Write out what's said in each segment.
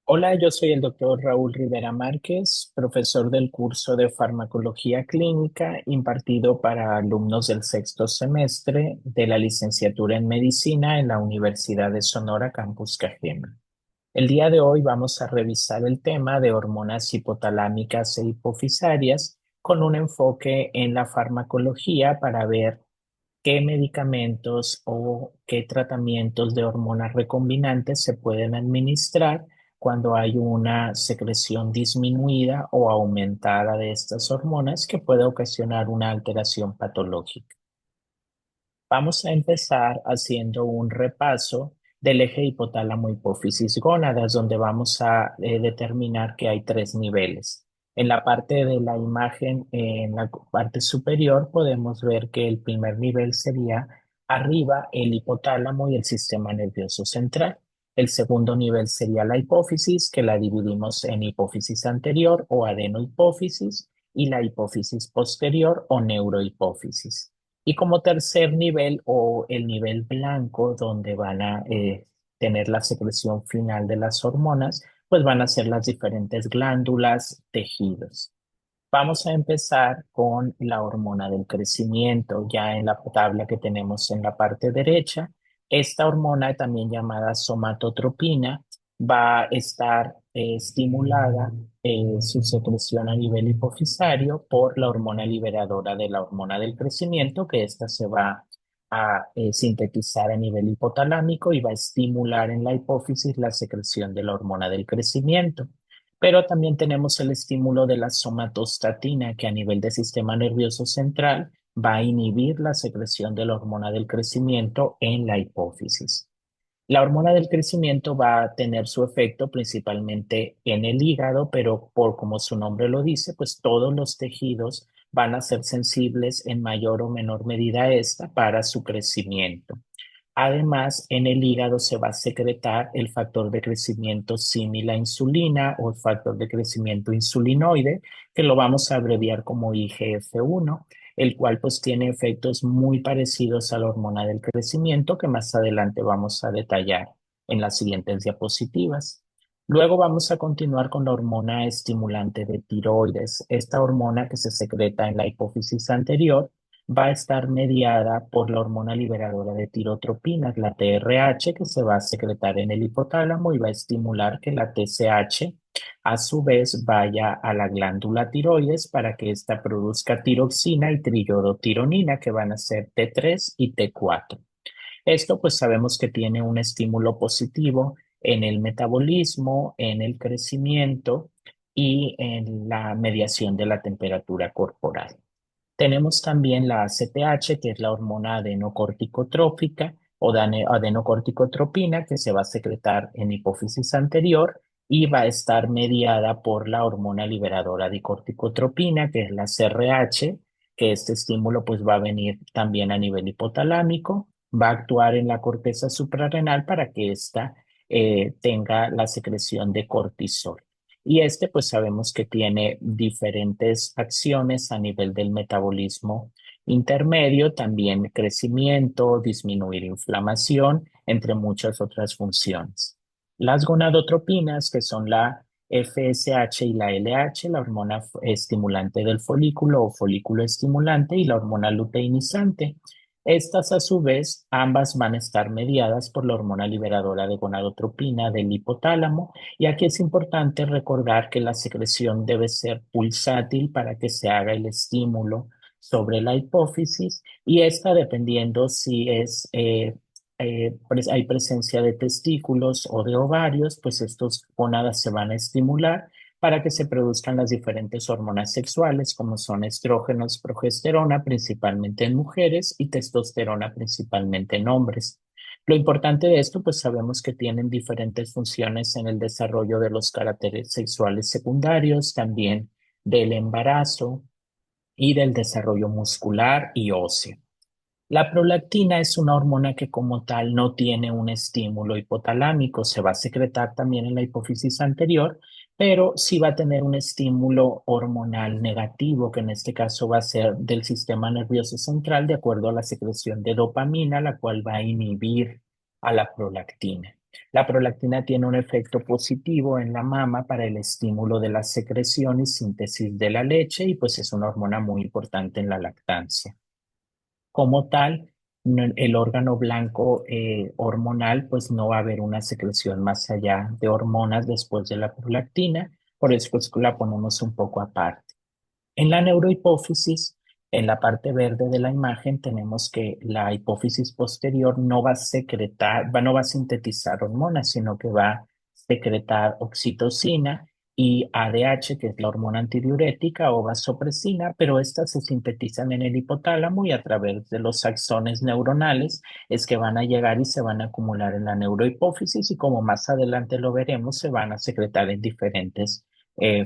Hola, yo soy el doctor Raúl Rivera Márquez, profesor del curso de farmacología clínica impartido para alumnos del sexto semestre de la licenciatura en medicina en la Universidad de Sonora Campus Cajeme. El día de hoy vamos a revisar el tema de hormonas hipotalámicas e hipofisarias con un enfoque en la farmacología para ver qué medicamentos o qué tratamientos de hormonas recombinantes se pueden administrar cuando hay una secreción disminuida o aumentada de estas hormonas que puede ocasionar una alteración patológica. Vamos a empezar haciendo un repaso del eje hipotálamo hipófisis gónadas, donde vamos a determinar que hay tres niveles. En la parte de la imagen, en la parte superior, podemos ver que el primer nivel sería arriba el hipotálamo y el sistema nervioso central. El segundo nivel sería la hipófisis, que la dividimos en hipófisis anterior o adenohipófisis y la hipófisis posterior o neurohipófisis. Y como tercer nivel o el nivel blanco, donde van a tener la secreción final de las hormonas, pues van a ser las diferentes glándulas, tejidos. Vamos a empezar con la hormona del crecimiento, ya en la tabla que tenemos en la parte derecha. Esta hormona, también llamada somatotropina, va a estar estimulada su secreción a nivel hipofisario por la hormona liberadora de la hormona del crecimiento, que esta se va a sintetizar a nivel hipotalámico y va a estimular en la hipófisis la secreción de la hormona del crecimiento. Pero también tenemos el estímulo de la somatostatina, que a nivel del sistema nervioso central va a inhibir la secreción de la hormona del crecimiento en la hipófisis. La hormona del crecimiento va a tener su efecto principalmente en el hígado, pero por como su nombre lo dice, pues todos los tejidos van a ser sensibles en mayor o menor medida a esta para su crecimiento. Además, en el hígado se va a secretar el factor de crecimiento símil a insulina o el factor de crecimiento insulinoide, que lo vamos a abreviar como IGF-1, el cual pues tiene efectos muy parecidos a la hormona del crecimiento que más adelante vamos a detallar en las siguientes diapositivas. Luego vamos a continuar con la hormona estimulante de tiroides. Esta hormona que se secreta en la hipófisis anterior va a estar mediada por la hormona liberadora de tirotropinas, la TRH, que se va a secretar en el hipotálamo y va a estimular que la TSH a su vez vaya a la glándula tiroides para que ésta produzca tiroxina y triiodotironina, que van a ser T3 y T4. Esto pues sabemos que tiene un estímulo positivo en el metabolismo, en el crecimiento y en la mediación de la temperatura corporal. Tenemos también la ACTH, que es la hormona adenocorticotrópica o adenocorticotropina, que se va a secretar en hipófisis anterior y va a estar mediada por la hormona liberadora de corticotropina, que es la CRH, que este estímulo pues va a venir también a nivel hipotalámico, va a actuar en la corteza suprarrenal para que ésta tenga la secreción de cortisol. Y este, pues sabemos que tiene diferentes acciones a nivel del metabolismo intermedio, también crecimiento, disminuir inflamación, entre muchas otras funciones. Las gonadotropinas, que son la FSH y la LH, la hormona estimulante del folículo o folículo estimulante y la hormona luteinizante. Estas, a su vez, ambas van a estar mediadas por la hormona liberadora de gonadotropina del hipotálamo, y aquí es importante recordar que la secreción debe ser pulsátil para que se haga el estímulo sobre la hipófisis y esta dependiendo si hay presencia de testículos o de ovarios, pues estos gonadas se van a estimular para que se produzcan las diferentes hormonas sexuales como son estrógenos, progesterona, principalmente en mujeres, y testosterona, principalmente en hombres. Lo importante de esto, pues sabemos que tienen diferentes funciones en el desarrollo de los caracteres sexuales secundarios, también del embarazo y del desarrollo muscular y óseo. La prolactina es una hormona que como tal no tiene un estímulo hipotalámico, se va a secretar también en la hipófisis anterior, pero sí va a tener un estímulo hormonal negativo, que en este caso va a ser del sistema nervioso central, de acuerdo a la secreción de dopamina, la cual va a inhibir a la prolactina. La prolactina tiene un efecto positivo en la mama para el estímulo de la secreción y síntesis de la leche y pues es una hormona muy importante en la lactancia. Como tal, el órgano blanco hormonal pues no va a haber una secreción más allá de hormonas después de la prolactina, por eso pues la ponemos un poco aparte. En la neurohipófisis, en la parte verde de la imagen, tenemos que la hipófisis posterior no va a secretar, no va a sintetizar hormonas, sino que va a secretar oxitocina y ADH, que es la hormona antidiurética, o vasopresina, pero estas se sintetizan en el hipotálamo y a través de los axones neuronales es que van a llegar y se van a acumular en la neurohipófisis y como más adelante lo veremos, se van a secretar en diferentes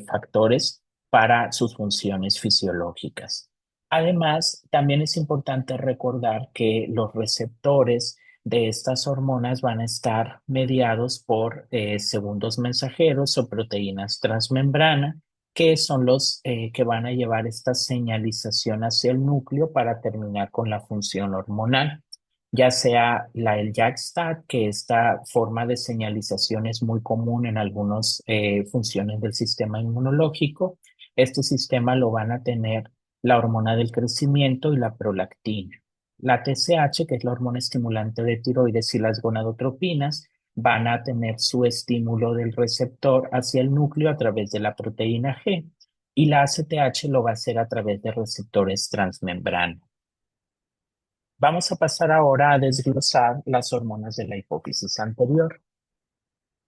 factores para sus funciones fisiológicas. Además, también es importante recordar que los receptores de estas hormonas van a estar mediados por segundos mensajeros o proteínas transmembrana, que son los que van a llevar esta señalización hacia el núcleo para terminar con la función hormonal, ya sea el JAK-STAT, que esta forma de señalización es muy común en algunas funciones del sistema inmunológico. Este sistema lo van a tener la hormona del crecimiento y la prolactina. La TSH, que es la hormona estimulante de tiroides, y las gonadotropinas van a tener su estímulo del receptor hacia el núcleo a través de la proteína G y la ACTH lo va a hacer a través de receptores transmembrana. Vamos a pasar ahora a desglosar las hormonas de la hipófisis anterior.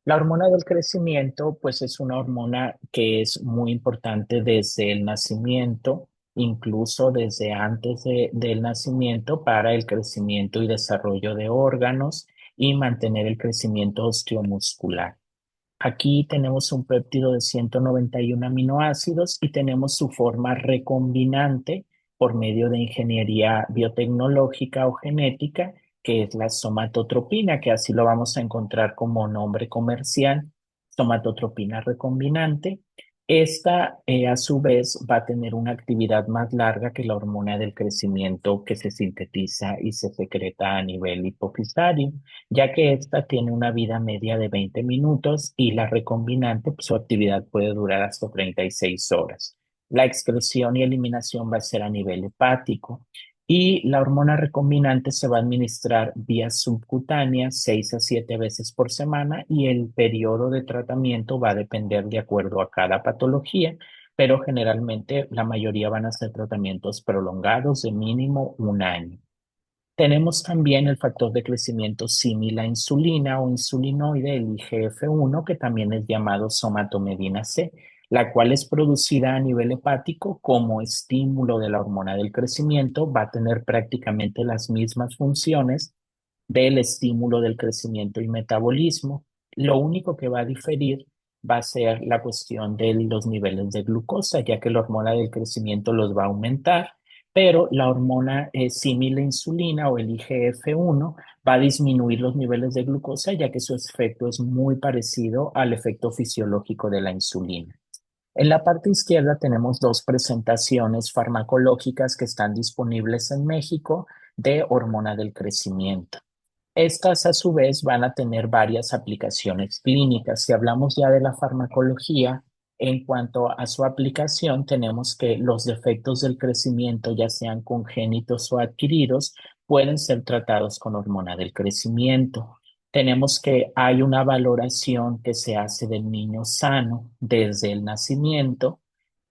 La hormona del crecimiento, pues es una hormona que es muy importante desde el nacimiento, incluso desde antes del nacimiento para el crecimiento y desarrollo de órganos y mantener el crecimiento osteomuscular. Aquí tenemos un péptido de 191 aminoácidos y tenemos su forma recombinante por medio de ingeniería biotecnológica o genética, que es la somatotropina, que así lo vamos a encontrar como nombre comercial, somatotropina recombinante. Esta, a su vez, va a tener una actividad más larga que la hormona del crecimiento que se sintetiza y se secreta a nivel hipofisario, ya que esta tiene una vida media de 20 minutos y la recombinante, pues, su actividad puede durar hasta 36 horas. La excreción y eliminación va a ser a nivel hepático y la hormona recombinante se va a administrar vía subcutánea 6 a 7 veces por semana y el periodo de tratamiento va a depender de acuerdo a cada patología, pero generalmente la mayoría van a ser tratamientos prolongados de mínimo un año. Tenemos también el factor de crecimiento símil a insulina o insulinoide, el IGF-1, que también es llamado somatomedina C, la cual es producida a nivel hepático como estímulo de la hormona del crecimiento, va a tener prácticamente las mismas funciones del estímulo del crecimiento y metabolismo. Lo único que va a diferir va a ser la cuestión de los niveles de glucosa, ya que la hormona del crecimiento los va a aumentar, pero la hormona símil a insulina o el IGF-1 va a disminuir los niveles de glucosa, ya que su efecto es muy parecido al efecto fisiológico de la insulina. En la parte izquierda tenemos dos presentaciones farmacológicas que están disponibles en México de hormona del crecimiento. Estas a su vez van a tener varias aplicaciones clínicas. Si hablamos ya de la farmacología, en cuanto a su aplicación, tenemos que los defectos del crecimiento, ya sean congénitos o adquiridos, pueden ser tratados con hormona del crecimiento. Tenemos que hay una valoración que se hace del niño sano desde el nacimiento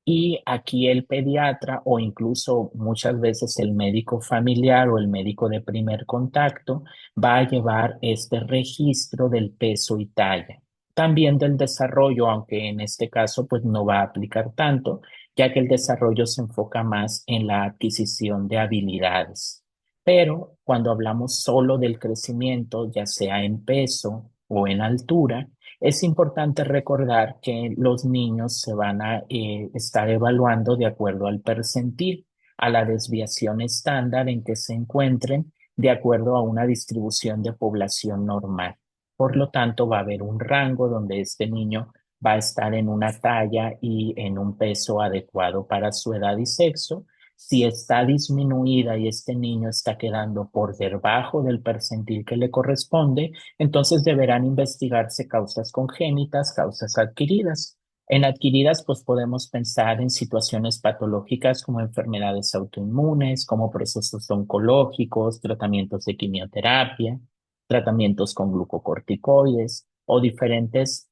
y aquí el pediatra o incluso muchas veces el médico familiar o el médico de primer contacto va a llevar este registro del peso y talla. También del desarrollo, aunque en este caso pues no va a aplicar tanto, ya que el desarrollo se enfoca más en la adquisición de habilidades. Pero cuando hablamos solo del crecimiento, ya sea en peso o en altura, es importante recordar que los niños se van a estar evaluando de acuerdo al percentil, a la desviación estándar en que se encuentren de acuerdo a una distribución de población normal. Por lo tanto, va a haber un rango donde este niño va a estar en una talla y en un peso adecuado para su edad y sexo. Si está disminuida y este niño está quedando por debajo del percentil que le corresponde, entonces deberán investigarse causas congénitas, causas adquiridas. En adquiridas, pues podemos pensar en situaciones patológicas como enfermedades autoinmunes, como procesos oncológicos, tratamientos de quimioterapia, tratamientos con glucocorticoides o diferentes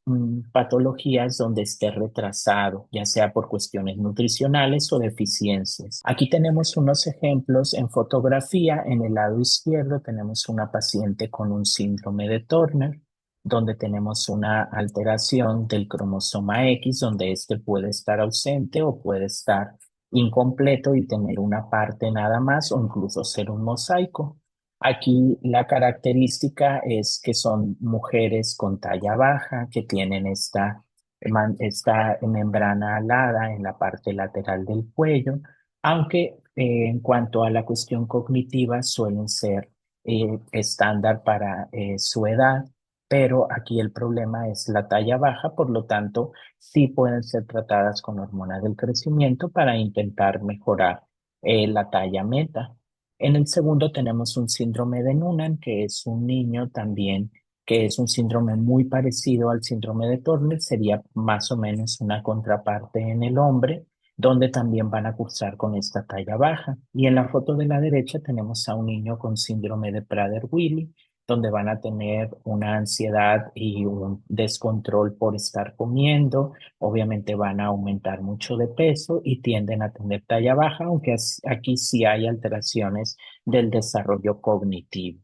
patologías donde esté retrasado, ya sea por cuestiones nutricionales o deficiencias. Aquí tenemos unos ejemplos en fotografía. En el lado izquierdo tenemos una paciente con un síndrome de Turner, donde tenemos una alteración del cromosoma X, donde este puede estar ausente o puede estar incompleto y tener una parte nada más o incluso ser un mosaico. Aquí la característica es que son mujeres con talla baja, que tienen esta membrana alada en la parte lateral del cuello, aunque en cuanto a la cuestión cognitiva suelen ser estándar para su edad, pero aquí el problema es la talla baja, por lo tanto, sí pueden ser tratadas con hormona del crecimiento para intentar mejorar la talla meta. En el segundo tenemos un síndrome de Noonan, que es un niño también, que es un síndrome muy parecido al síndrome de Turner, sería más o menos una contraparte en el hombre, donde también van a cursar con esta talla baja. Y en la foto de la derecha tenemos a un niño con síndrome de Prader-Willi, donde van a tener una ansiedad y un descontrol por estar comiendo. Obviamente van a aumentar mucho de peso y tienden a tener talla baja, aunque aquí sí hay alteraciones del desarrollo cognitivo.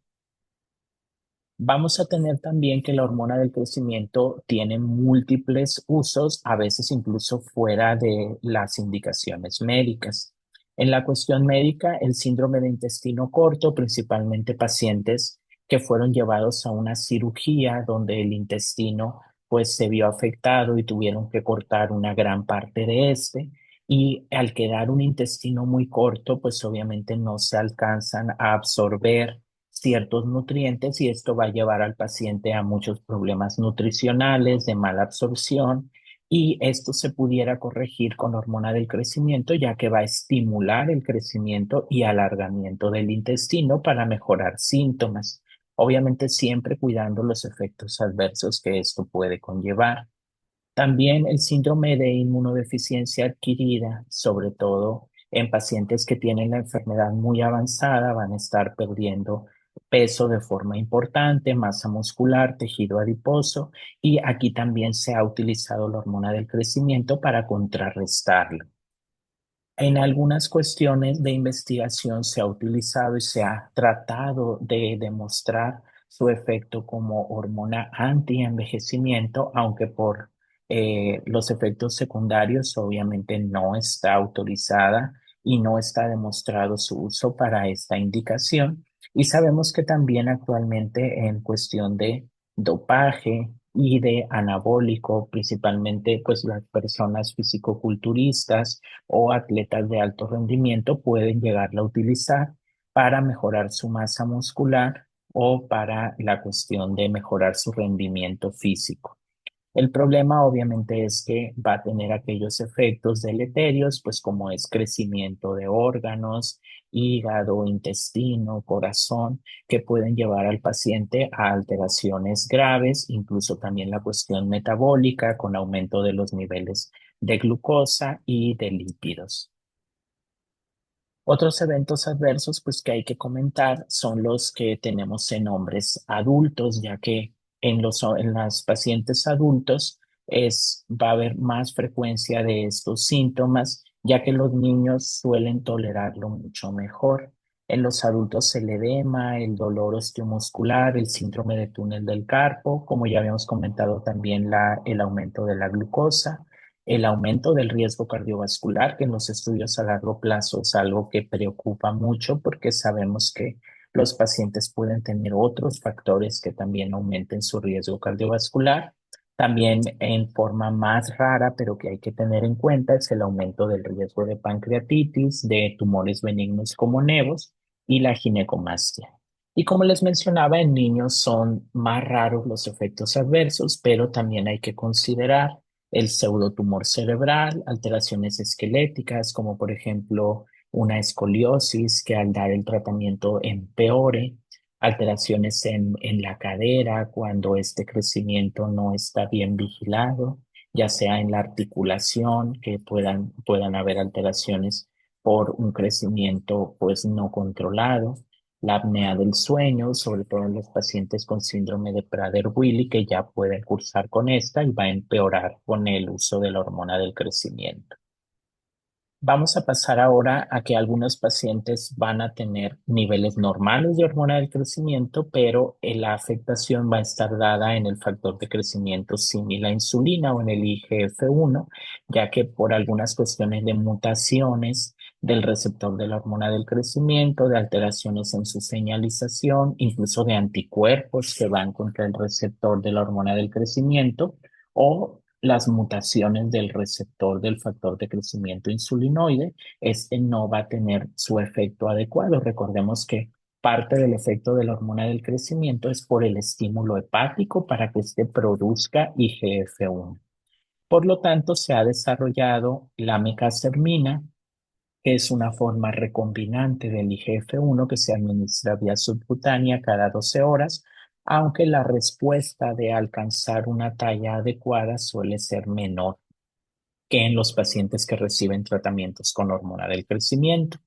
Vamos a tener también que la hormona del crecimiento tiene múltiples usos, a veces incluso fuera de las indicaciones médicas. En la cuestión médica, el síndrome de intestino corto, principalmente pacientes que fueron llevados a una cirugía donde el intestino pues se vio afectado y tuvieron que cortar una gran parte de este. Y al quedar un intestino muy corto, pues obviamente no se alcanzan a absorber ciertos nutrientes y esto va a llevar al paciente a muchos problemas nutricionales, de mala absorción, y esto se pudiera corregir con hormona del crecimiento, ya que va a estimular el crecimiento y alargamiento del intestino para mejorar síntomas. Obviamente siempre cuidando los efectos adversos que esto puede conllevar. También el síndrome de inmunodeficiencia adquirida, sobre todo en pacientes que tienen la enfermedad muy avanzada, van a estar perdiendo peso de forma importante, masa muscular, tejido adiposo, y aquí también se ha utilizado la hormona del crecimiento para contrarrestarlo. En algunas cuestiones de investigación se ha utilizado y se ha tratado de demostrar su efecto como hormona anti-envejecimiento, aunque por los efectos secundarios obviamente no está autorizada y no está demostrado su uso para esta indicación. Y sabemos que también actualmente en cuestión de dopaje y de anabólico, principalmente pues las personas fisicoculturistas, o atletas de alto rendimiento pueden llegarla a utilizar para mejorar su masa muscular o para la cuestión de mejorar su rendimiento físico. El problema obviamente es que va a tener aquellos efectos deleterios, pues como es crecimiento de órganos, hígado, intestino, corazón, que pueden llevar al paciente a alteraciones graves, incluso también la cuestión metabólica con aumento de los niveles de glucosa y de lípidos. Otros eventos adversos, pues que hay que comentar son los que tenemos en hombres adultos, ya que en las pacientes adultos va a haber más frecuencia de estos síntomas, ya que los niños suelen tolerarlo mucho mejor. En los adultos el edema, el dolor osteomuscular, el síndrome de túnel del carpo, como ya habíamos comentado también el aumento de la glucosa, el aumento del riesgo cardiovascular, que en los estudios a largo plazo es algo que preocupa mucho porque sabemos que los pacientes pueden tener otros factores que también aumenten su riesgo cardiovascular. También en forma más rara, pero que hay que tener en cuenta, es el aumento del riesgo de pancreatitis, de tumores benignos como nevos y la ginecomastia. Y como les mencionaba, en niños son más raros los efectos adversos, pero también hay que considerar el pseudotumor cerebral, alteraciones esqueléticas, como por ejemplo una escoliosis que al dar el tratamiento empeore, alteraciones en la cadera cuando este crecimiento no está bien vigilado, ya sea en la articulación, que puedan haber alteraciones por un crecimiento pues no controlado, la apnea del sueño, sobre todo en los pacientes con síndrome de Prader-Willi, que ya pueden cursar con esta y va a empeorar con el uso de la hormona del crecimiento. Vamos a pasar ahora a que algunos pacientes van a tener niveles normales de hormona del crecimiento, pero la afectación va a estar dada en el factor de crecimiento similar a insulina o en el IGF-1, ya que por algunas cuestiones de mutaciones del receptor de la hormona del crecimiento, de alteraciones en su señalización, incluso de anticuerpos que van contra el receptor de la hormona del crecimiento, o las mutaciones del receptor del factor de crecimiento insulinoide, este no va a tener su efecto adecuado. Recordemos que parte del efecto de la hormona del crecimiento es por el estímulo hepático para que éste produzca IGF-1. Por lo tanto, se ha desarrollado la mecasermina, que es una forma recombinante del IGF-1 que se administra vía subcutánea cada 12 horas, aunque la respuesta de alcanzar una talla adecuada suele ser menor que en los pacientes que reciben tratamientos con hormona del crecimiento.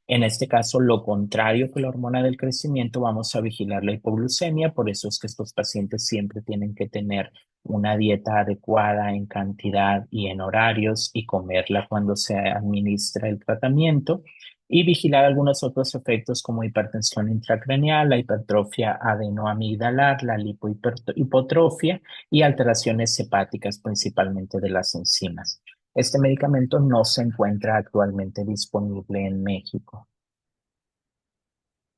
En este caso, lo contrario que la hormona del crecimiento, vamos a vigilar la hipoglucemia, por eso es que estos pacientes siempre tienen que tener una dieta adecuada en cantidad y en horarios y comerla cuando se administra el tratamiento y vigilar algunos otros efectos como hipertensión intracraneal, la hipertrofia adenoamigdalar, la lipohipotrofia y alteraciones hepáticas, principalmente de las enzimas. Este medicamento no se encuentra actualmente disponible en México.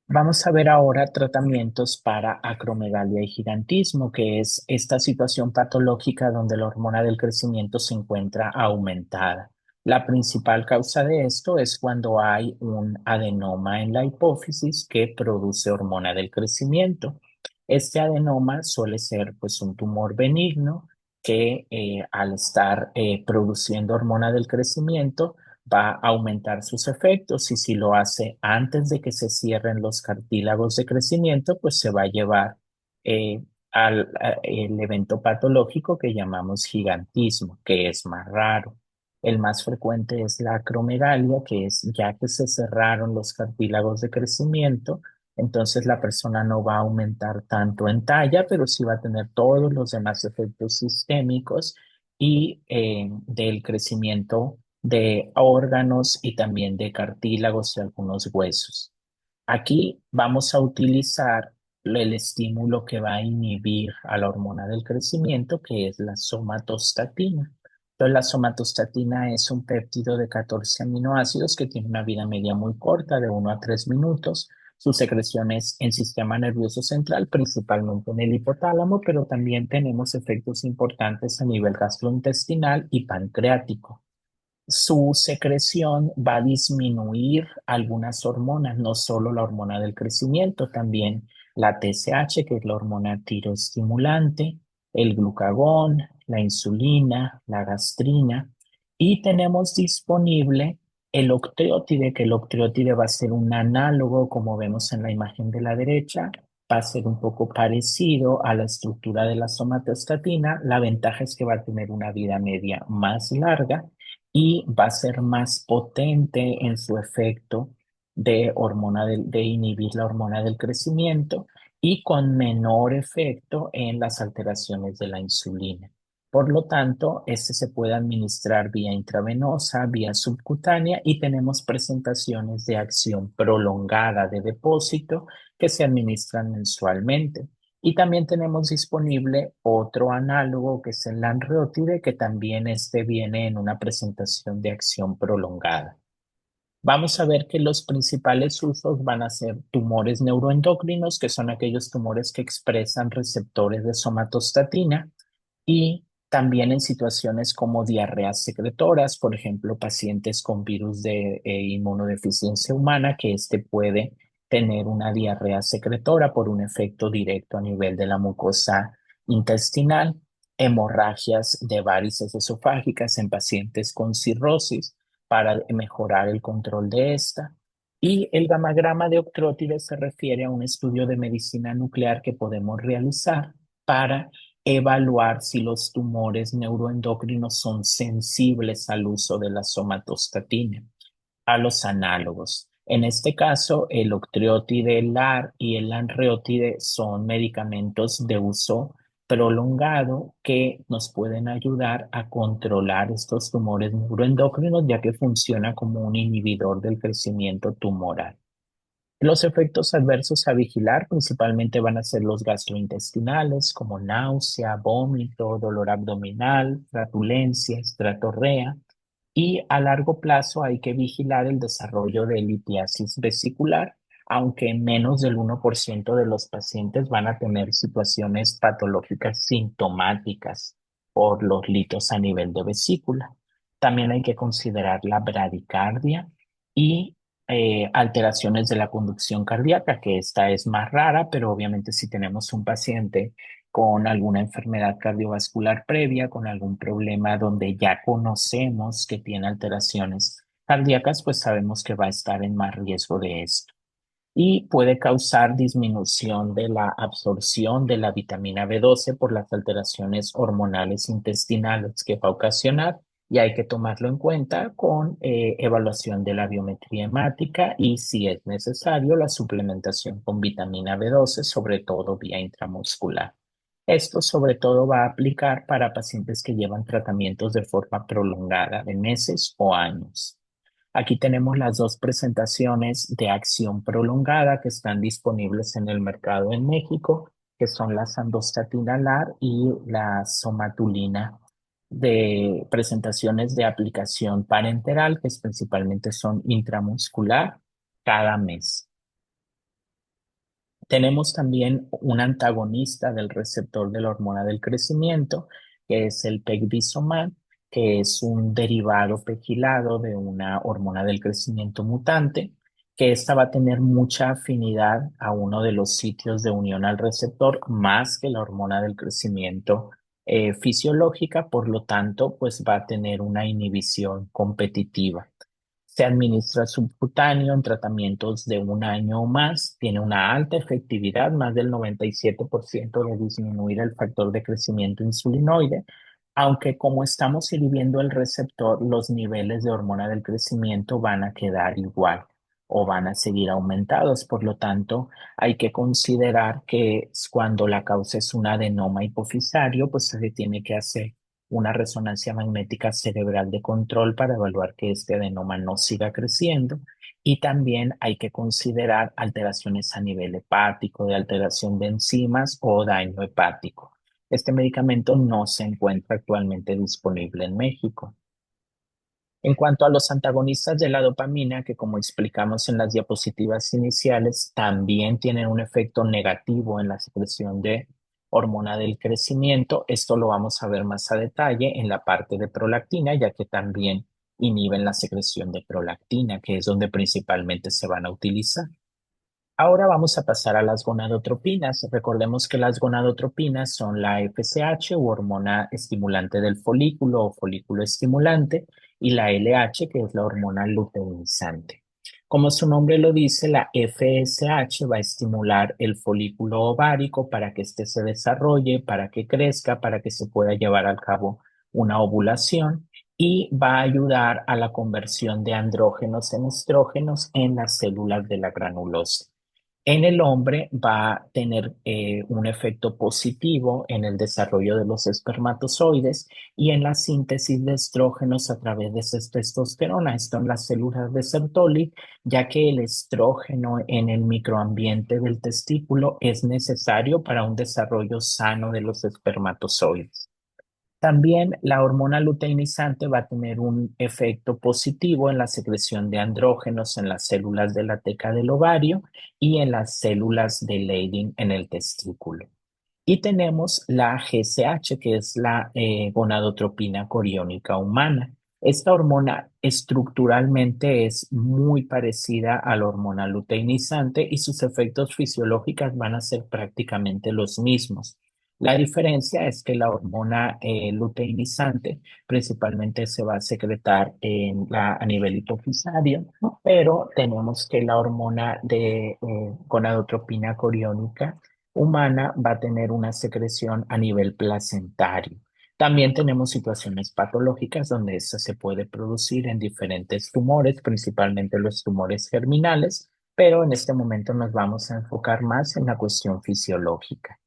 Vamos a ver ahora tratamientos para acromegalia y gigantismo, que es esta situación patológica donde la hormona del crecimiento se encuentra aumentada. La principal causa de esto es cuando hay un adenoma en la hipófisis que produce hormona del crecimiento. Este adenoma suele ser pues un tumor benigno que al estar produciendo hormona del crecimiento va a aumentar sus efectos y si lo hace antes de que se cierren los cartílagos de crecimiento, pues se va a llevar el evento patológico que llamamos gigantismo, que es más raro. El más frecuente es la acromegalia, que es ya que se cerraron los cartílagos de crecimiento, entonces la persona no va a aumentar tanto en talla, pero sí va a tener todos los demás efectos sistémicos y del crecimiento de órganos y también de cartílagos y algunos huesos. Aquí vamos a utilizar el estímulo que va a inhibir a la hormona del crecimiento, que es la somatostatina. Entonces, la somatostatina es un péptido de 14 aminoácidos que tiene una vida media muy corta, de 1 a 3 minutos. Su secreción es en sistema nervioso central, principalmente en el hipotálamo, pero también tenemos efectos importantes a nivel gastrointestinal y pancreático. Su secreción va a disminuir algunas hormonas, no solo la hormona del crecimiento, también la TSH, que es la hormona tiroestimulante, el glucagón, la insulina, la gastrina, y tenemos disponible el octreotide, que el octreotide va a ser un análogo, como vemos en la imagen de la derecha, va a ser un poco parecido a la estructura de la somatostatina. La ventaja es que va a tener una vida media más larga y va a ser más potente en su efecto de inhibir la hormona del crecimiento y con menor efecto en las alteraciones de la insulina. Por lo tanto, este se puede administrar vía intravenosa, vía subcutánea y tenemos presentaciones de acción prolongada de depósito que se administran mensualmente. Y también tenemos disponible otro análogo que es el lanreotide, que también este viene en una presentación de acción prolongada. Vamos a ver que los principales usos van a ser tumores neuroendocrinos, que son aquellos tumores que expresan receptores de somatostatina, y también en situaciones como diarreas secretoras, por ejemplo, pacientes con virus de inmunodeficiencia humana, que este puede tener una diarrea secretora por un efecto directo a nivel de la mucosa intestinal, hemorragias de varices esofágicas en pacientes con cirrosis. para mejorar el control de esta. Y el gamagrama de Octrótide se refiere a un estudio de medicina nuclear que podemos realizar para evaluar si los tumores neuroendocrinos son sensibles al uso de la somatostatina, a los análogos. En este caso, el octreotide LAR y el lanreotide son medicamentos de uso prolongado que nos pueden ayudar a controlar estos tumores neuroendocrinos, ya que funciona como un inhibidor del crecimiento tumoral. Los efectos adversos a vigilar principalmente van a ser los gastrointestinales, como náusea, vómito, dolor abdominal, flatulencia, estratorrea. Y a largo plazo hay que vigilar el desarrollo de litiasis vesicular, aunque menos del 1% de los pacientes van a tener situaciones patológicas sintomáticas por los litos a nivel de vesícula. También hay que considerar la bradicardia y alteraciones de la conducción cardíaca, que esta es más rara, pero obviamente si tenemos un paciente con alguna enfermedad cardiovascular previa, con algún problema donde ya conocemos que tiene alteraciones cardíacas, pues sabemos que va a estar en más riesgo de esto. Y puede causar disminución de la absorción de la vitamina B12 por las alteraciones hormonales intestinales que va a ocasionar, y hay que tomarlo en cuenta con evaluación de la biometría hemática y, si es necesario, la suplementación con vitamina B12, sobre todo vía intramuscular. Esto sobre todo va a aplicar para pacientes que llevan tratamientos de forma prolongada de meses o años. Aquí tenemos las dos presentaciones de acción prolongada que están disponibles en el mercado en México, que son la sandostatina LAR y la somatulina, de presentaciones de aplicación parenteral, que principalmente son intramuscular cada mes. Tenemos también un antagonista del receptor de la hormona del crecimiento, que es el pegvisomab, que es un derivado pegilado de una hormona del crecimiento mutante, que esta va a tener mucha afinidad a uno de los sitios de unión al receptor, más que la hormona del crecimiento fisiológica, por lo tanto, pues va a tener una inhibición competitiva. Se administra subcutáneo en tratamientos de un año o más. Tiene una alta efectividad, más del 97% de disminuir el factor de crecimiento insulinoide, aunque como estamos inhibiendo el receptor, los niveles de hormona del crecimiento van a quedar igual o van a seguir aumentados. Por lo tanto, hay que considerar que cuando la causa es un adenoma hipofisario, pues se tiene que hacer una resonancia magnética cerebral de control para evaluar que este adenoma no siga creciendo. Y también hay que considerar alteraciones a nivel hepático, de alteración de enzimas o daño hepático. Este medicamento no se encuentra actualmente disponible en México. En cuanto a los antagonistas de la dopamina, que como explicamos en las diapositivas iniciales, también tienen un efecto negativo en la secreción de hormona del crecimiento. Esto lo vamos a ver más a detalle en la parte de prolactina, ya que también inhiben la secreción de prolactina, que es donde principalmente se van a utilizar. Ahora vamos a pasar a las gonadotropinas. Recordemos que las gonadotropinas son la FSH u hormona estimulante del folículo o folículo estimulante, y la LH, que es la hormona luteinizante. Como su nombre lo dice, la FSH va a estimular el folículo ovárico para que éste se desarrolle, para que crezca, para que se pueda llevar a cabo una ovulación, y va a ayudar a la conversión de andrógenos en estrógenos en las células de la granulosa. En el hombre va a tener un efecto positivo en el desarrollo de los espermatozoides y en la síntesis de estrógenos a través de esa testosterona. Esto en las células de Sertoli, ya que el estrógeno en el microambiente del testículo es necesario para un desarrollo sano de los espermatozoides. También la hormona luteinizante va a tener un efecto positivo en la secreción de andrógenos en las células de la teca del ovario y en las células de Leydig en el testículo. Y tenemos la GCH, que es la gonadotropina coriónica humana. Esta hormona estructuralmente es muy parecida a la hormona luteinizante y sus efectos fisiológicos van a ser prácticamente los mismos. La diferencia es que la hormona luteinizante principalmente se va a secretar a nivel hipofisario, ¿no? Pero tenemos que la hormona de gonadotropina coriónica humana va a tener una secreción a nivel placentario. También tenemos situaciones patológicas donde esta se puede producir en diferentes tumores, principalmente los tumores germinales, pero en este momento nos vamos a enfocar más en la cuestión fisiológica.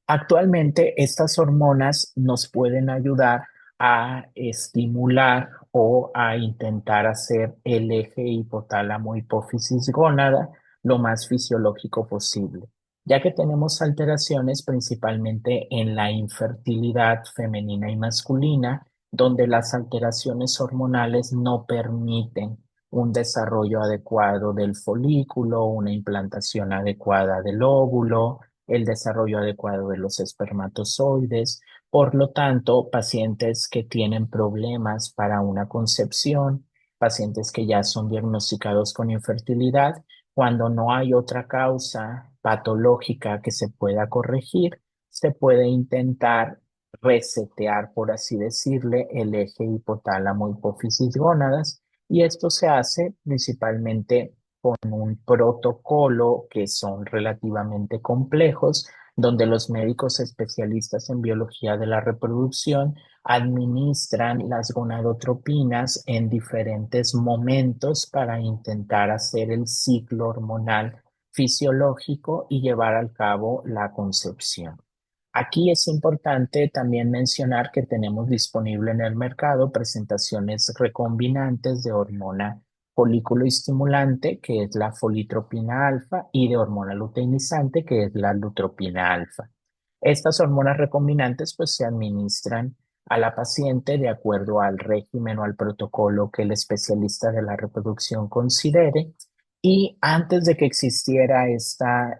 Actualmente, estas hormonas nos pueden ayudar a estimular o a intentar hacer el eje hipotálamo hipófisis gónada lo más fisiológico posible, ya que tenemos alteraciones principalmente en la infertilidad femenina y masculina, donde las alteraciones hormonales no permiten un desarrollo adecuado del folículo, una implantación adecuada del óvulo, el desarrollo adecuado de los espermatozoides. Por lo tanto, pacientes que tienen problemas para una concepción, pacientes que ya son diagnosticados con infertilidad, cuando no hay otra causa patológica que se pueda corregir, se puede intentar resetear, por así decirle, el eje hipotálamo hipófisis gónadas, y esto se hace principalmente un protocolo que son relativamente complejos, donde los médicos especialistas en biología de la reproducción administran las gonadotropinas en diferentes momentos para intentar hacer el ciclo hormonal fisiológico y llevar al cabo la concepción. Aquí es importante también mencionar que tenemos disponible en el mercado presentaciones recombinantes de hormona folículo estimulante, que es la folitropina alfa, y de hormona luteinizante, que es la lutropina alfa. Estas hormonas recombinantes pues se administran a la paciente de acuerdo al régimen o al protocolo que el especialista de la reproducción considere. Y antes de que existiera esta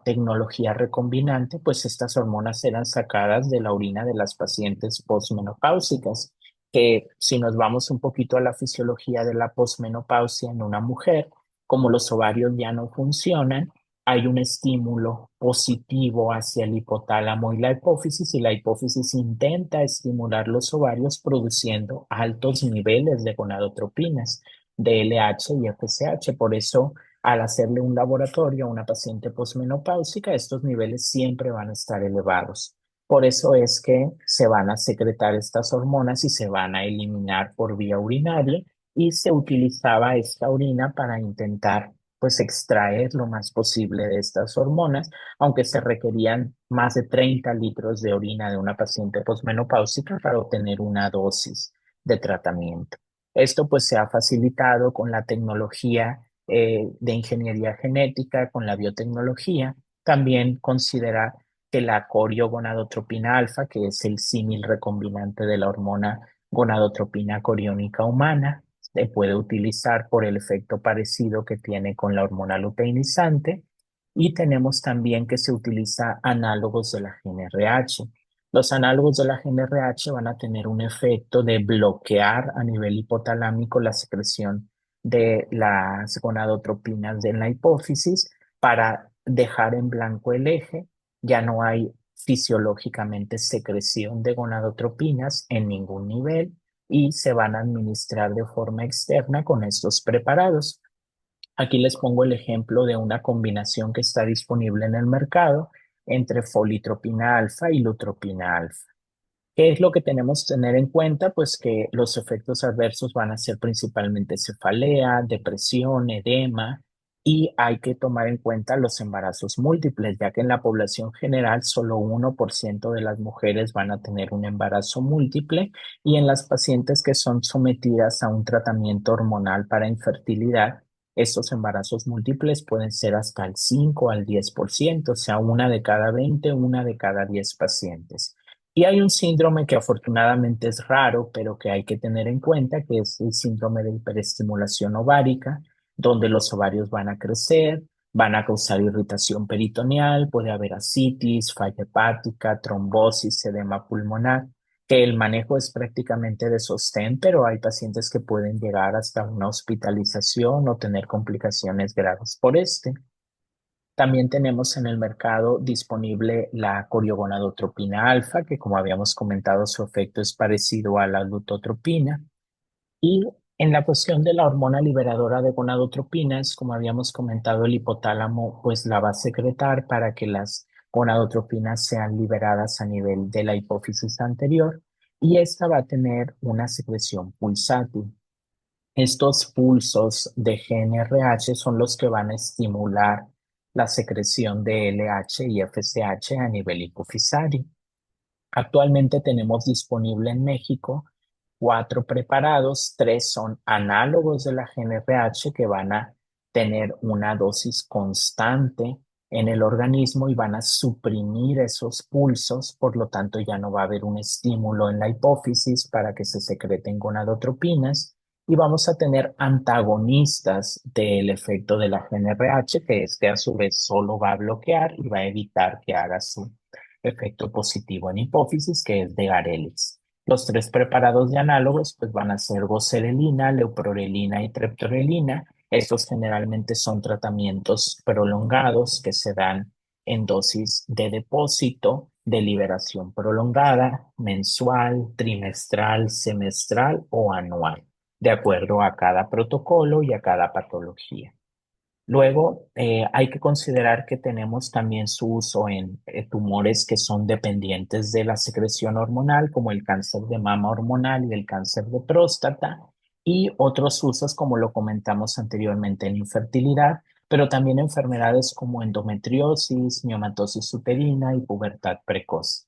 tecnología recombinante, pues estas hormonas eran sacadas de la orina de las pacientes posmenopáusicas, que si nos vamos un poquito a la fisiología de la posmenopausia en una mujer, como los ovarios ya no funcionan, hay un estímulo positivo hacia el hipotálamo y la hipófisis intenta estimular los ovarios produciendo altos niveles de gonadotropinas, de LH y FSH. Por eso, al hacerle un laboratorio a una paciente posmenopáusica, estos niveles siempre van a estar elevados. Por eso es que se van a secretar estas hormonas y se van a eliminar por vía urinaria, y se utilizaba esta orina para intentar pues extraer lo más posible de estas hormonas, aunque se requerían más de 30 litros de orina de una paciente posmenopáusica para obtener una dosis de tratamiento. Esto pues se ha facilitado con la tecnología de ingeniería genética, con la biotecnología. También considerar que la coriogonadotropina alfa, que es el símil recombinante de la hormona gonadotropina coriónica humana, se puede utilizar por el efecto parecido que tiene con la hormona luteinizante. Y tenemos también que se utiliza análogos de la GnRH. Los análogos de la GnRH van a tener un efecto de bloquear a nivel hipotalámico la secreción de las gonadotropinas de la hipófisis para dejar en blanco el eje. Ya no hay fisiológicamente secreción de gonadotropinas en ningún nivel y se van a administrar de forma externa con estos preparados. Aquí les pongo el ejemplo de una combinación que está disponible en el mercado entre folitropina alfa y lutropina alfa. ¿Qué es lo que tenemos que tener en cuenta? Pues que los efectos adversos van a ser principalmente cefalea, depresión, edema, y hay que tomar en cuenta los embarazos múltiples, ya que en la población general solo 1% de las mujeres van a tener un embarazo múltiple, y en las pacientes que son sometidas a un tratamiento hormonal para infertilidad, estos embarazos múltiples pueden ser hasta el 5 al 10%, o sea, una de cada 20, una de cada 10 pacientes. Y hay un síndrome que afortunadamente es raro, pero que hay que tener en cuenta, que es el síndrome de hiperestimulación ovárica, donde los ovarios van a crecer, van a causar irritación peritoneal, puede haber ascitis, falla hepática, trombosis, edema pulmonar, que el manejo es prácticamente de sostén, pero hay pacientes que pueden llegar hasta una hospitalización o tener complicaciones graves por este. También tenemos en el mercado disponible la coriogonadotropina alfa, que como habíamos comentado, su efecto es parecido a la lutotropina. Y en la cuestión de la hormona liberadora de gonadotropinas, como habíamos comentado, el hipotálamo pues la va a secretar para que las gonadotropinas sean liberadas a nivel de la hipófisis anterior y esta va a tener una secreción pulsátil. Estos pulsos de GnRH son los que van a estimular la secreción de LH y FSH a nivel hipofisario. Actualmente tenemos disponible en México cuatro preparados, tres son análogos de la GnRH que van a tener una dosis constante en el organismo y van a suprimir esos pulsos, por lo tanto ya no va a haber un estímulo en la hipófisis para que se secreten gonadotropinas y vamos a tener antagonistas del efecto de la GnRH, que este a su vez solo va a bloquear y va a evitar que haga su efecto positivo en hipófisis, que es de Garelix. Los tres preparados de análogos pues van a ser goserelina, leuprorelina y triptorelina. Estos generalmente son tratamientos prolongados que se dan en dosis de depósito de liberación prolongada, mensual, trimestral, semestral o anual, de acuerdo a cada protocolo y a cada patología. Luego, hay que considerar que tenemos también su uso en tumores que son dependientes de la secreción hormonal, como el cáncer de mama hormonal y el cáncer de próstata, y otros usos, como lo comentamos anteriormente, en infertilidad, pero también enfermedades como endometriosis, miomatosis uterina y pubertad precoz.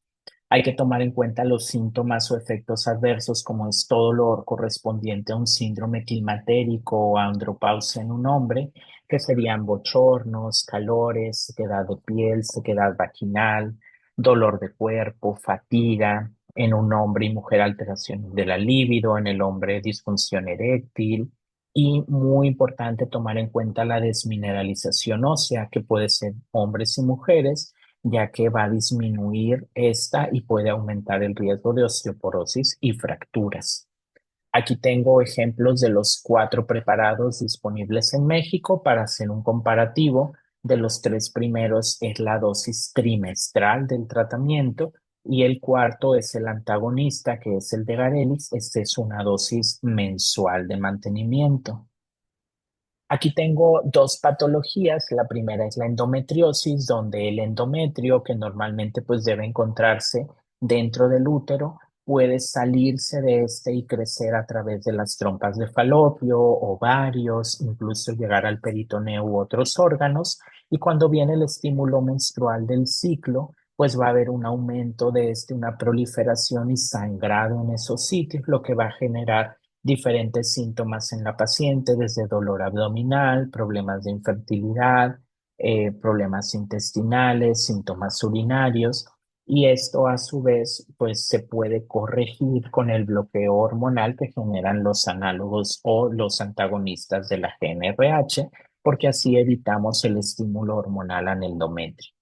Hay que tomar en cuenta los síntomas o efectos adversos, como es todo lo correspondiente a un síndrome climatérico o a andropausia en un hombre, que serían bochornos, calores, sequedad de piel, sequedad vaginal, dolor de cuerpo, fatiga, en un hombre y mujer alteraciones de la libido, en el hombre disfunción eréctil y muy importante tomar en cuenta la desmineralización ósea que puede ser hombres y mujeres, ya que va a disminuir esta y puede aumentar el riesgo de osteoporosis y fracturas. Aquí tengo ejemplos de los cuatro preparados disponibles en México para hacer un comparativo. De los tres primeros es la dosis trimestral del tratamiento y el cuarto es el antagonista, que es el de Garelix. Este es una dosis mensual de mantenimiento. Aquí tengo dos patologías. La primera es la endometriosis, donde el endometrio, que normalmente pues debe encontrarse dentro del útero, puede salirse de este y crecer a través de las trompas de falopio, ovarios, incluso llegar al peritoneo u otros órganos. Y cuando viene el estímulo menstrual del ciclo, pues va a haber un aumento de una proliferación y sangrado en esos sitios, lo que va a generar diferentes síntomas en la paciente, desde dolor abdominal, problemas de infertilidad, problemas intestinales, síntomas urinarios, y esto a su vez pues se puede corregir con el bloqueo hormonal que generan los análogos o los antagonistas de la GnRH, porque así evitamos el estímulo hormonal al endometrio.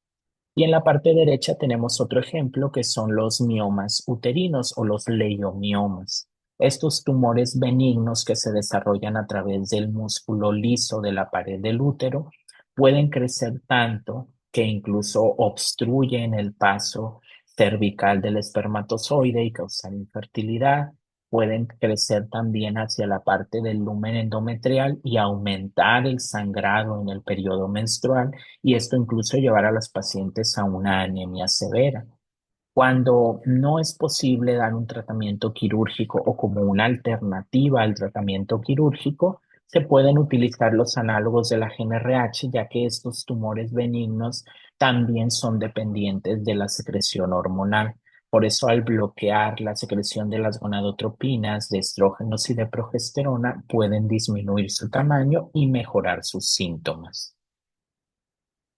Y en la parte derecha tenemos otro ejemplo que son los miomas uterinos o los leiomiomas. Estos tumores benignos que se desarrollan a través del músculo liso de la pared del útero pueden crecer tanto que incluso obstruyen el paso cervical del espermatozoide y causar infertilidad. Pueden crecer también hacia la parte del lumen endometrial y aumentar el sangrado en el periodo menstrual y esto incluso llevar a las pacientes a una anemia severa. Cuando no es posible dar un tratamiento quirúrgico o como una alternativa al tratamiento quirúrgico, se pueden utilizar los análogos de la GnRH, ya que estos tumores benignos también son dependientes de la secreción hormonal. Por eso, al bloquear la secreción de las gonadotropinas, de estrógenos y de progesterona, pueden disminuir su tamaño y mejorar sus síntomas.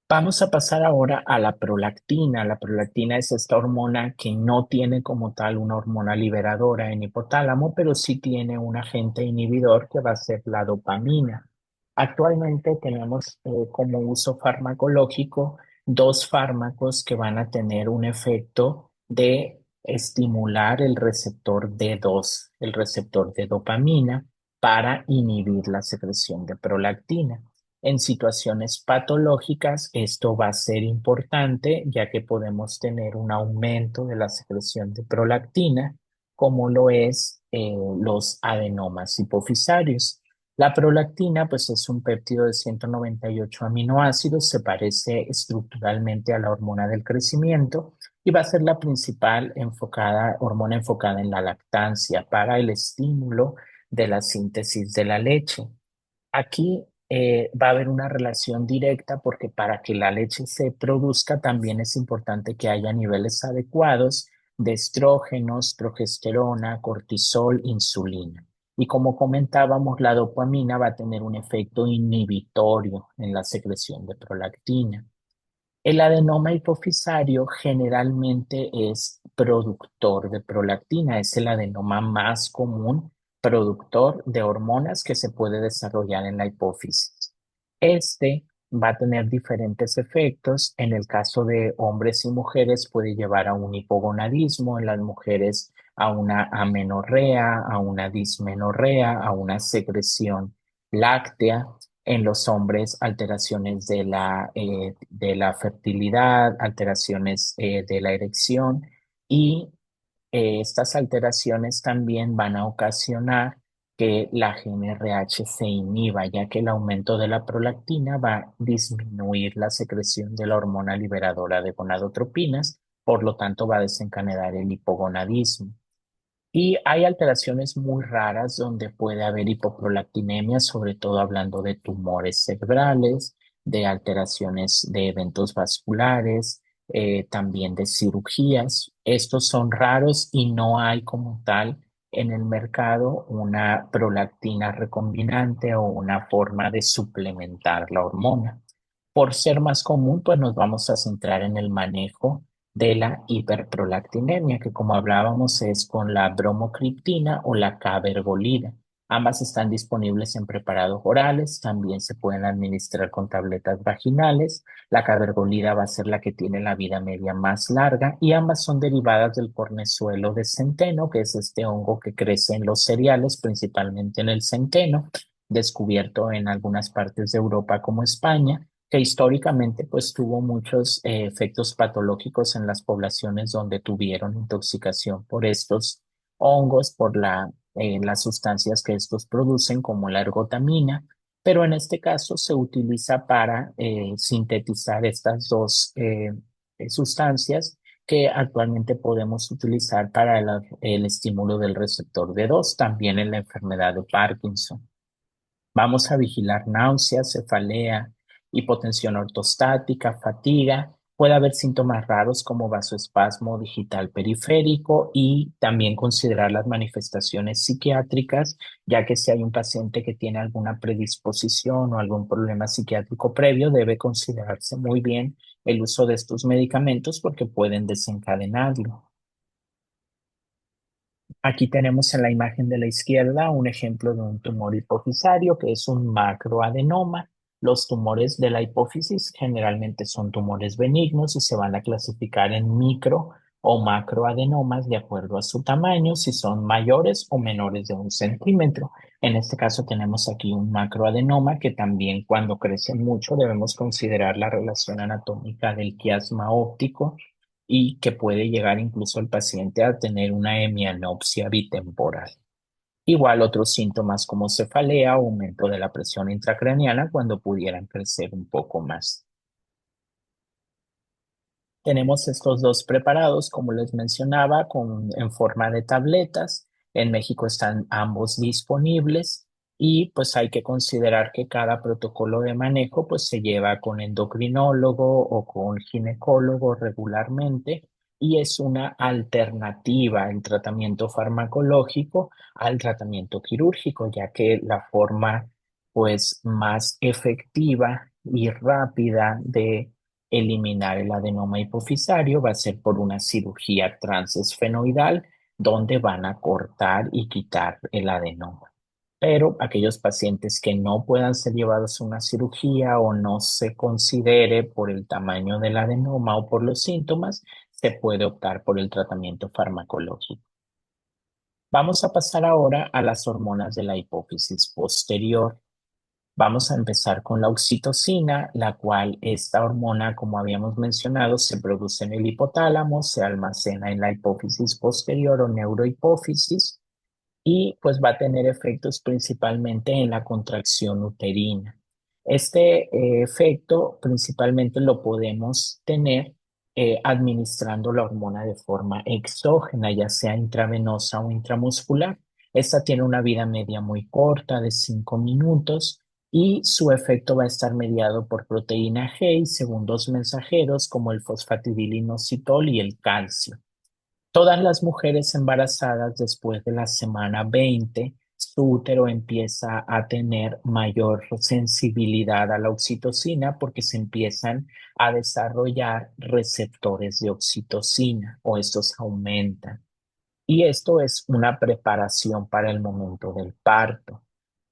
Vamos a pasar ahora a la prolactina. La prolactina es esta hormona que no tiene como tal una hormona liberadora en hipotálamo, pero sí tiene un agente inhibidor que va a ser la dopamina. Actualmente tenemos como uso farmacológico dos fármacos que van a tener un efecto de estimular el receptor D2, el receptor de dopamina, para inhibir la secreción de prolactina. En situaciones patológicas, esto va a ser importante ya que podemos tener un aumento de la secreción de prolactina, como lo es los adenomas hipofisarios. La prolactina, pues es un péptido de 198 aminoácidos, se parece estructuralmente a la hormona del crecimiento y va a ser la principal hormona enfocada en la lactancia para el estímulo de la síntesis de la leche. Aquí va a haber una relación directa porque para que la leche se produzca también es importante que haya niveles adecuados de estrógenos, progesterona, cortisol, insulina. Y como comentábamos, la dopamina va a tener un efecto inhibitorio en la secreción de prolactina. El adenoma hipofisario generalmente es productor de prolactina, es el adenoma más común productor de hormonas que se puede desarrollar en la hipófisis. Este va a tener diferentes efectos. En el caso de hombres y mujeres puede llevar a un hipogonadismo, en las mujeres a una amenorrea, a una dismenorrea, a una secreción láctea, en los hombres alteraciones de la fertilidad, alteraciones de la erección y estas alteraciones también van a ocasionar que la GnRH se inhiba, ya que el aumento de la prolactina va a disminuir la secreción de la hormona liberadora de gonadotropinas, por lo tanto va a desencadenar el hipogonadismo. Y hay alteraciones muy raras donde puede haber hipoprolactinemia, sobre todo hablando de tumores cerebrales, de alteraciones de eventos vasculares, también de cirugías. Estos son raros y no hay como tal en el mercado una prolactina recombinante o una forma de suplementar la hormona. Por ser más común, pues nos vamos a centrar en el manejo de la hiperprolactinemia, que como hablábamos es con la bromocriptina o la cabergolida. Ambas están disponibles en preparados orales, también se pueden administrar con tabletas vaginales. La cabergolida va a ser la que tiene la vida media más larga y ambas son derivadas del cornezuelo de centeno, que es este hongo que crece en los cereales, principalmente en el centeno, descubierto en algunas partes de Europa como España, que históricamente pues tuvo muchos efectos patológicos en las poblaciones donde tuvieron intoxicación por estos hongos, por las sustancias que estos producen, como la ergotamina, pero en este caso se utiliza para sintetizar estas dos sustancias que actualmente podemos utilizar para el estímulo del receptor D2, también en la enfermedad de Parkinson. Vamos a vigilar náuseas, cefalea, hipotensión ortostática, fatiga. Puede haber síntomas raros como vasoespasmo digital periférico y también considerar las manifestaciones psiquiátricas, ya que si hay un paciente que tiene alguna predisposición o algún problema psiquiátrico previo, debe considerarse muy bien el uso de estos medicamentos porque pueden desencadenarlo. Aquí tenemos en la imagen de la izquierda un ejemplo de un tumor hipofisario que es un macroadenoma. Los tumores de la hipófisis generalmente son tumores benignos y se van a clasificar en micro o macroadenomas de acuerdo a su tamaño, si son mayores o menores de 1 centímetro. En este caso tenemos aquí un macroadenoma que también cuando crece mucho debemos considerar la relación anatómica del quiasma óptico y que puede llegar incluso el paciente a tener una hemianopsia bitemporal. Igual otros síntomas como cefalea, aumento de la presión intracraniana cuando pudieran crecer un poco más. Tenemos estos dos preparados, como les mencionaba, en forma de tabletas. En México están ambos disponibles y pues hay que considerar que cada protocolo de manejo pues se lleva con endocrinólogo o con ginecólogo regularmente y es una alternativa el tratamiento farmacológico al tratamiento quirúrgico, ya que la forma pues más efectiva y rápida de eliminar el adenoma hipofisario va a ser por una cirugía transesfenoidal donde van a cortar y quitar el adenoma. Pero aquellos pacientes que no puedan ser llevados a una cirugía o no se considere por el tamaño del adenoma o por los síntomas, se puede optar por el tratamiento farmacológico. Vamos a pasar ahora a las hormonas de la hipófisis posterior. Vamos a empezar con la oxitocina, la cual esta hormona, como habíamos mencionado, se produce en el hipotálamo, se almacena en la hipófisis posterior o neurohipófisis y pues va a tener efectos principalmente en la contracción uterina. Este efecto principalmente lo podemos tener administrando la hormona de forma exógena, ya sea intravenosa o intramuscular. Esta tiene una vida media muy corta, de 5 minutos, y su efecto va a estar mediado por proteína G y segundos mensajeros como el fosfatidilinositol y el calcio. Todas las mujeres embarazadas después de la semana 20, su útero empieza a tener mayor sensibilidad a la oxitocina porque se empiezan a desarrollar receptores de oxitocina o estos aumentan. Y esto es una preparación para el momento del parto.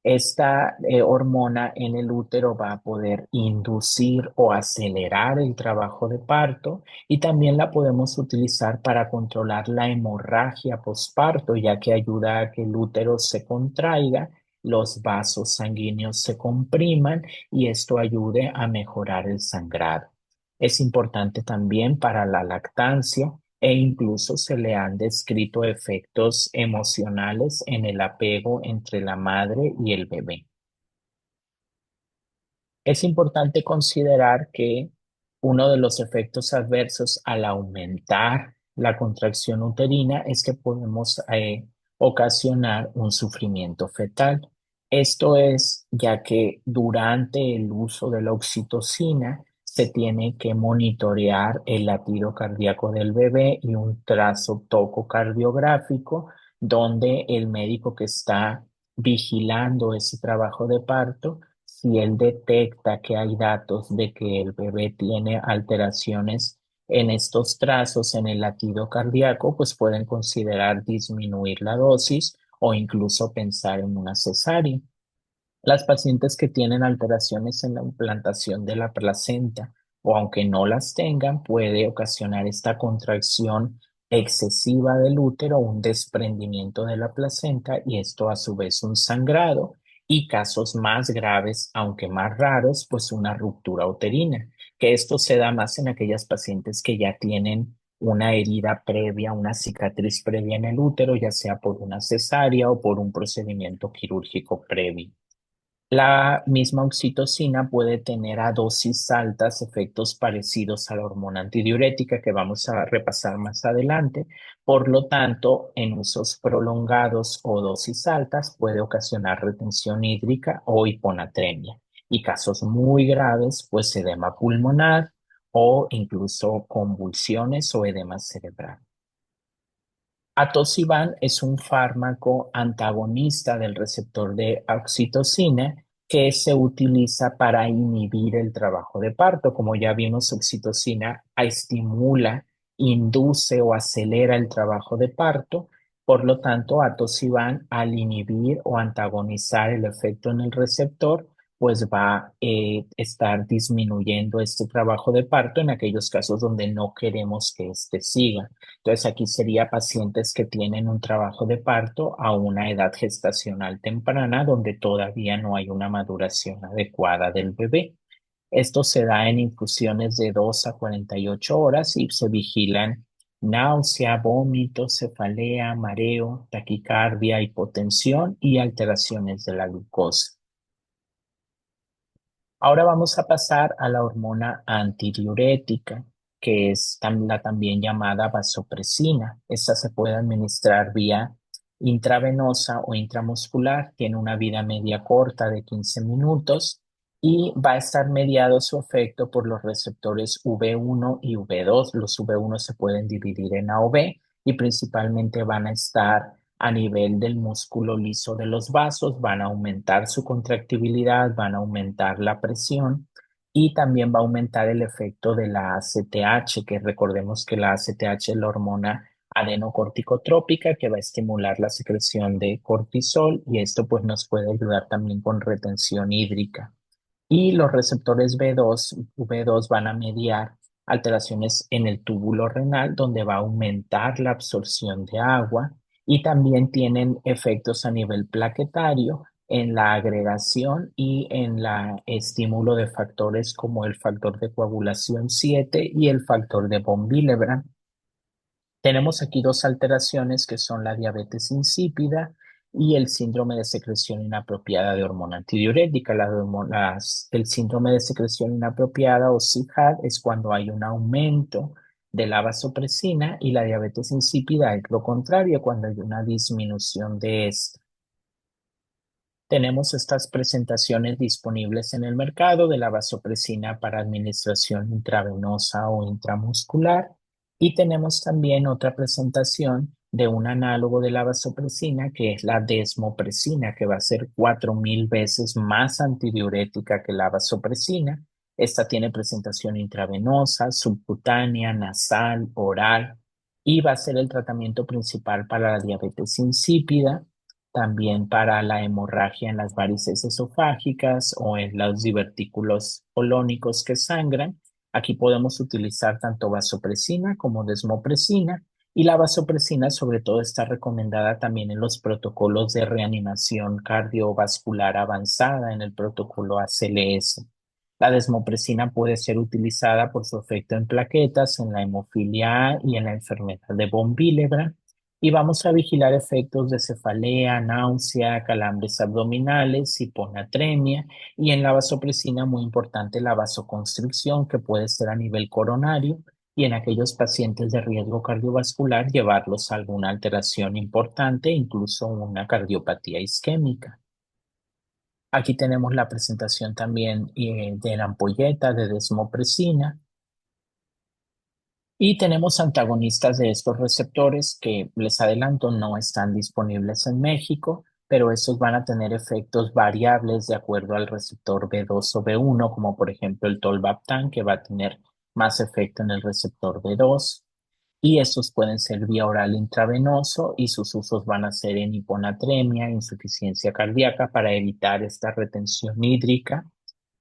Esta hormona en el útero va a poder inducir o acelerar el trabajo de parto y también la podemos utilizar para controlar la hemorragia posparto, ya que ayuda a que el útero se contraiga, los vasos sanguíneos se compriman y esto ayude a mejorar el sangrado. Es importante también para la lactancia e incluso se le han descrito efectos emocionales en el apego entre la madre y el bebé. Es importante considerar que uno de los efectos adversos al aumentar la contracción uterina es que podemos ocasionar un sufrimiento fetal. Esto es ya que durante el uso de la oxitocina se tiene que monitorear el latido cardíaco del bebé y un trazo tococardiográfico donde el médico que está vigilando ese trabajo de parto, si él detecta que hay datos de que el bebé tiene alteraciones en estos trazos en el latido cardíaco, pues pueden considerar disminuir la dosis o incluso pensar en una cesárea. Las pacientes que tienen alteraciones en la implantación de la placenta o aunque no las tengan, puede ocasionar esta contracción excesiva del útero, un desprendimiento de la placenta y esto a su vez un sangrado y casos más graves, aunque más raros, pues una ruptura uterina, que esto se da más en aquellas pacientes que ya tienen una herida previa, una cicatriz previa en el útero, ya sea por una cesárea o por un procedimiento quirúrgico previo. La misma oxitocina puede tener a dosis altas efectos parecidos a la hormona antidiurética que vamos a repasar más adelante. Por lo tanto, en usos prolongados o dosis altas puede ocasionar retención hídrica o hiponatremia. Y casos muy graves, pues edema pulmonar o incluso convulsiones o edema cerebral. Atosiban es un fármaco antagonista del receptor de oxitocina que se utiliza para inhibir el trabajo de parto. Como ya vimos, oxitocina estimula, induce o acelera el trabajo de parto. Por lo tanto, atosiban al inhibir o antagonizar el efecto en el receptor, pues va a estar disminuyendo este trabajo de parto en aquellos casos donde no queremos que éste siga. Entonces, aquí sería pacientes que tienen un trabajo de parto a una edad gestacional temprana donde todavía no hay una maduración adecuada del bebé. Esto se da en infusiones de 2 a 48 horas y se vigilan náusea, vómito, cefalea, mareo, taquicardia, hipotensión y alteraciones de la glucosa. Ahora vamos a pasar a la hormona antidiurética, que es la también llamada vasopresina. Esta se puede administrar vía intravenosa o intramuscular, tiene una vida media corta de 15 minutos y va a estar mediado su efecto por los receptores V1 y V2. Los V1 se pueden dividir en A o B y principalmente van a estar a nivel del músculo liso de los vasos, van a aumentar su contractibilidad, van a aumentar la presión y también va a aumentar el efecto de la ACTH, que recordemos que la ACTH es la hormona adenocorticotrópica que va a estimular la secreción de cortisol y esto pues nos puede ayudar también con retención hídrica. Y los receptores B2, V2 van a mediar alteraciones en el túbulo renal, donde va a aumentar la absorción de agua y también tienen efectos a nivel plaquetario en la agregación y en la estímulo de factores como el factor de coagulación 7 y el factor de von Willebrand. Tenemos aquí dos alteraciones que son la diabetes insípida y el síndrome de secreción inapropiada de hormona antidiurética. El síndrome de secreción inapropiada o SIDHAD es cuando hay un aumento de la vasopresina y la diabetes insípida es lo contrario, cuando hay una disminución de esta. Tenemos estas presentaciones disponibles en el mercado de la vasopresina para administración intravenosa o intramuscular y tenemos también otra presentación de un análogo de la vasopresina que es la desmopresina, que va a ser 4000 veces más antidiurética que la vasopresina. Esta tiene presentación intravenosa, subcutánea, nasal, oral y va a ser el tratamiento principal para la diabetes insípida, también para la hemorragia en las varices esofágicas o en los divertículos colónicos que sangran. Aquí podemos utilizar tanto vasopresina como desmopresina y la vasopresina sobre todo está recomendada también en los protocolos de reanimación cardiovascular avanzada en el protocolo ACLS. La desmopresina puede ser utilizada por su efecto en plaquetas, en la hemofilia A y en la enfermedad de von Willebrand y vamos a vigilar efectos de cefalea, náusea, calambres abdominales, hiponatremia y en la vasopresina muy importante la vasoconstricción que puede ser a nivel coronario y en aquellos pacientes de riesgo cardiovascular llevarlos a alguna alteración importante, incluso una cardiopatía isquémica. Aquí tenemos la presentación también de la ampolleta de desmopresina. Y tenemos antagonistas de estos receptores que, les adelanto, no están disponibles en México, pero estos van a tener efectos variables de acuerdo al receptor B2 o B1, como por ejemplo el tolvaptan, que va a tener más efecto en el receptor B2. Y estos pueden ser vía oral intravenoso y sus usos van a ser en hiponatremia, insuficiencia cardíaca para evitar esta retención hídrica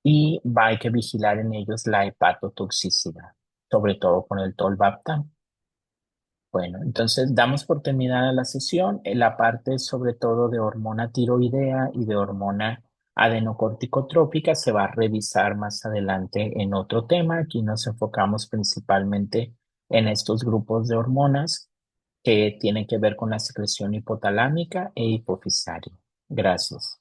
y hay que vigilar en ellos la hepatotoxicidad, sobre todo con el tolvaptan. Bueno, entonces damos por terminada la sesión. En la parte sobre todo de hormona tiroidea y de hormona adenocorticotrópica se va a revisar más adelante en otro tema. Aquí nos enfocamos principalmente en estos grupos de hormonas que tienen que ver con la secreción hipotalámica e hipofisaria. Gracias.